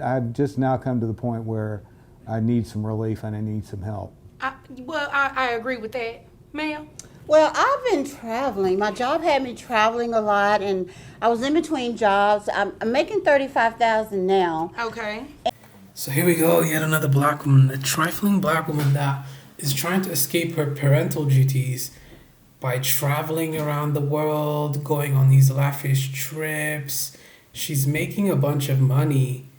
I've just now come to the point where I need some relief and I need some help. I agree with that, ma'am. Well, I've been traveling. My job had me traveling a lot, and I was in between jobs. I'm making 35,000 now. Okay. So here we go, yet another black woman, a trifling black woman that is trying to escape her parental duties by traveling around the world, going on these lavish trips. She's making a bunch of money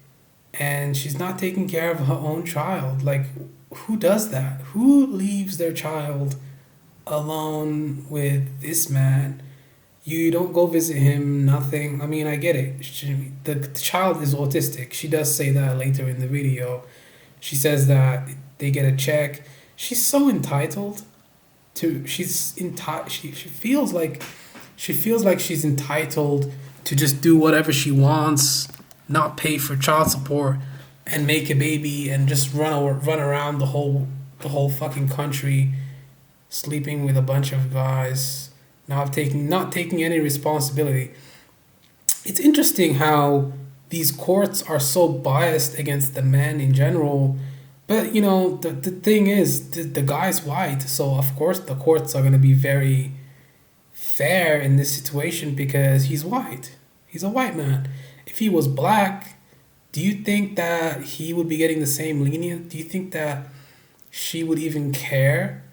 and she's not taking care of her own child. Like, who does that? Who leaves their child alone with this man? You don't go visit him, nothing. I mean, I get it. The child is autistic. She does say that later in the video. She says that they get a check. She's so entitled to. She feels like she's entitled to just do whatever she wants, not pay for child support, and make a baby and just run around the whole fucking country, sleeping with a bunch of guys, not taking any responsibility. It's interesting how these courts are so biased against the men in general. But the thing is, the guy's white, so of course the courts are going to be very fair in this situation because he's white. He's a white man. If he was black, do you think that he would be getting the same lenient? Do you think that she would even care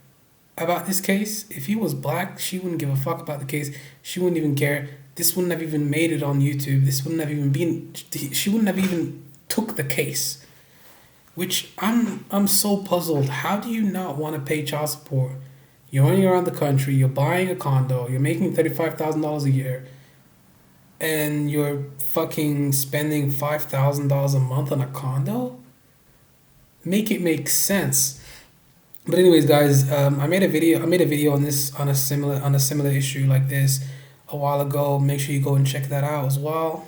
about this case? If he was black, she wouldn't give a fuck about the case. She wouldn't even care. This wouldn't have even made it on YouTube. This wouldn't have even been. She wouldn't have even took the case. Which I'm so puzzled. How do you not want to pay child support? You're running around the country. You're buying a condo. You're making $35,000 a year, and you're fucking spending $5,000 a month on a condo. Make it make sense. But anyways, guys, I made a video on this on a similar issue like this a while ago. Make sure you go and check that out as well.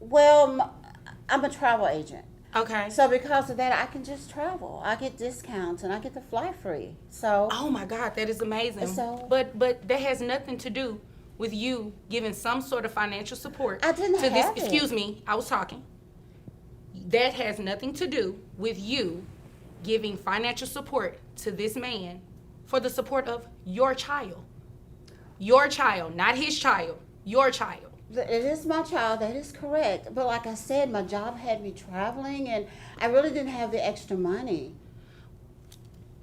Well, I'm a travel agent. Okay. So because of that, I can just travel. I get discounts and I get to fly free. So Oh my God, that is amazing. So- but that has nothing to do with you giving some sort of financial support I didn't to this. have it. Excuse me, I was talking. That has nothing to do with you giving financial support to this man for the support of your child. Your child, not his child. Your child. it is my child, that is correct. But like I said, my job had me traveling and I really didn't have the extra money.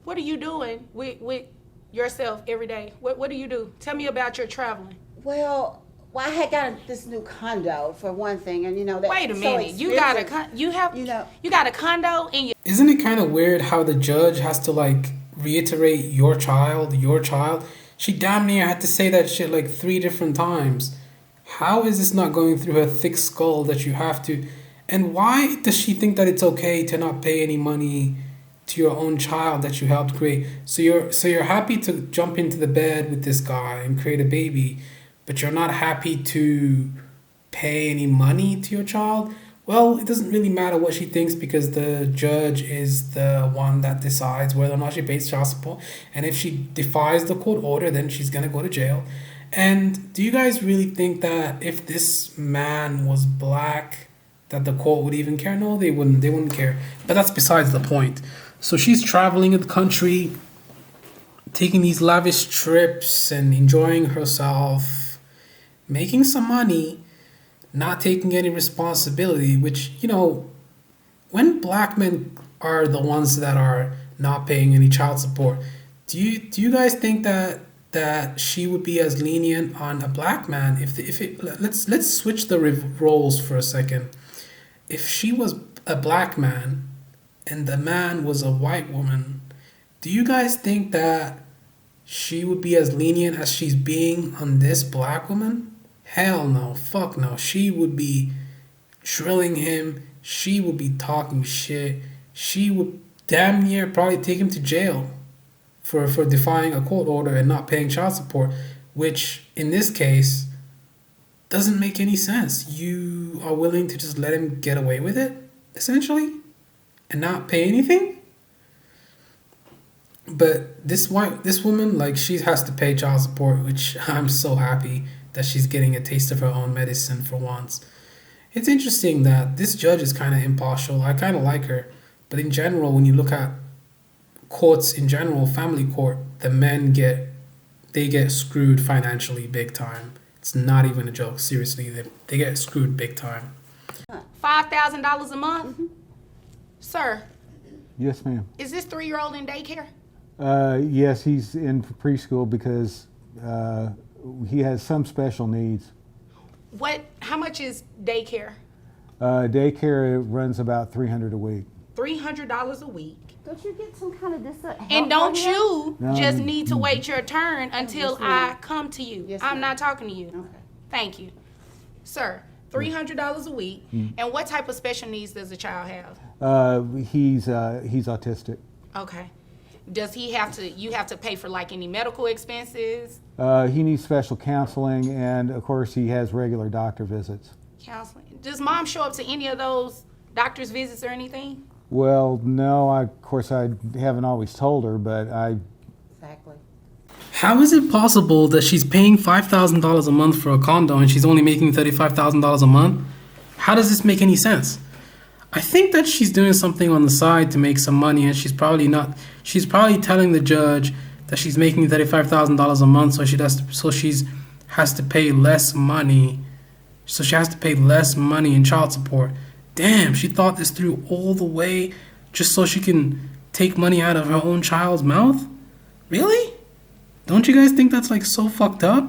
What are you doing with yourself every day? What do you do? Tell me about your traveling. Well, I had got this new condo for one thing, and that. Wait a so minute. You got expensive. you got a condo in your Isn't it kind of weird how the judge has to like reiterate your child, your child? She damn near had to say that shit like 3 different times. How is this not going through her thick skull that you have to? And why does she think that it's okay to not pay any money to your own child that you helped create? So you're happy to jump into the bed with this guy and create a baby, but you're not happy to pay any money to your child? Well, it doesn't really matter what she thinks because the judge is the one that decides whether or not she pays child support. And if she defies the court order, then she's gonna go to jail. And do you guys really think that if this man was black, that the court would even care? No, they wouldn't. They wouldn't care. But that's besides the point. So she's traveling in the country, taking these lavish trips and enjoying herself, making some money, not taking any responsibility, which, when black men are the ones that are not paying any child support, do you guys think that she would be as lenient on a black man let's switch the roles for a second. If she was a black man and the man was a white woman, do you guys think that she would be as lenient as she's being on this black woman? Hell no, fuck no. She would be drilling him. She would be talking shit. She would damn near probably take him to jail for defying a court order and not paying child support, which in this case doesn't make any sense. You are willing to just let him get away with it, essentially, and not pay anything? But this woman, like, she has to pay child support, which I'm so happy that she's getting a taste of her own medicine for once. It's interesting that this judge is kind of impartial. I kind of like her. But in general, when you look at courts in general, family court, the men get screwed financially big time. It's not even a joke. Seriously, they get screwed big time. $5,000 a month? Sir, Yes, ma'am. is this 3-year-old in daycare? Yes, he's in for preschool because he has some special needs. How much is daycare? Daycare runs about $300 a week. $300 a week. Don't you get some kind of And don't you No. just need to wait your turn until Yes, ma'am. I come to you. Yes, I'm ma'am. not talking to you. Okay. Thank you. Sir, $300 a week. Mm. And what type of special needs does the child have? He's autistic. Okay. Does he have to, you have to pay for like any medical expenses, He needs special counseling, and of course, he has regular doctor visits. counseling? Does mom show up to any of those doctor's visits or anything? Well, no, of course, I haven't always told her, but Exactly. How is it possible that she's paying $5,000 a month for a condo and she's only making $35,000 a month? How does this make any sense? I think that she's doing something on the side to make some money, and she's probably not. She's probably telling the judge that she's making $35,000 a month, so she has to pay less money. So she has to pay less money in child support. Damn, she thought this through all the way just so she can take money out of her own child's mouth? Really? Don't you guys think that's like so fucked up?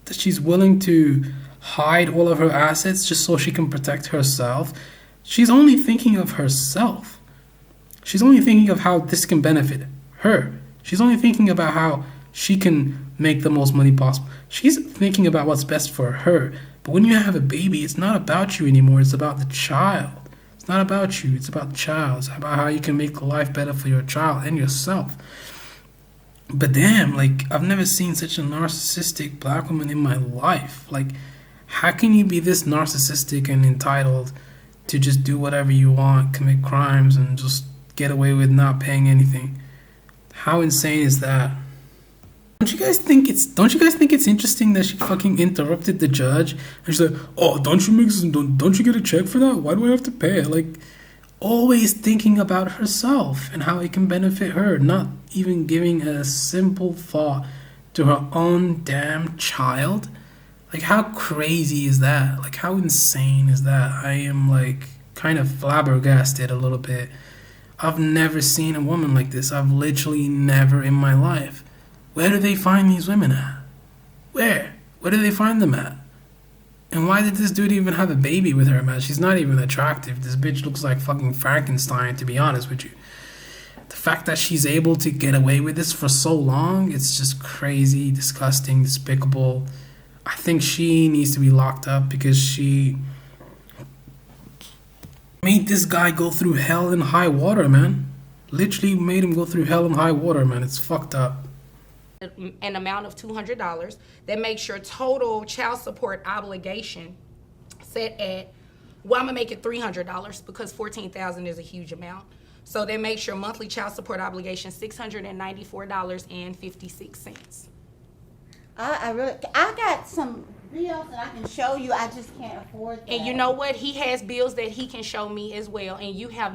That she's willing to hide all of her assets just so she can protect herself? She's only thinking of herself. She's only thinking of how this can benefit her. She's only thinking about how she can make the most money possible. She's thinking about what's best for her. But when you have a baby, it's not about you anymore. It's about the child. It's not about you. It's about the child. It's about how you can make life better for your child and yourself. But damn, like, I've never seen such a narcissistic black woman in my life. Like, how can you be this narcissistic and entitled to just do whatever you want, commit crimes, and just get away with not paying anything? How insane is that? Don't you guys think it's interesting that she fucking interrupted the judge and she's like, "Oh, don't you get a check for that? Why do I have to pay it?" Like, always thinking about herself and how it can benefit her, not even giving a simple thought to her own damn child. Like, how crazy is that? Like, how insane is that? I am like kind of flabbergasted a little bit. I've never seen a woman like this. I've literally never in my life. Where do they find these women at? Where do they find them at? And why did this dude even have a baby with her, man? She's not even attractive. This bitch looks like fucking Frankenstein, to be honest with you. The fact that she's able to get away with this for so long, it's just crazy, disgusting, despicable. I think she needs to be locked up because she made this guy go through hell and high water, man. Literally made him go through hell and high water, man. It's fucked up. An amount of $200 that makes your total child support obligation set at, well, I'm gonna make it $300 because $14,000 is a huge amount. So that makes your monthly child support obligation $694.56. I got some bills that I can show you. I just can't afford that. And you know what? He has bills that he can show me as well, and you have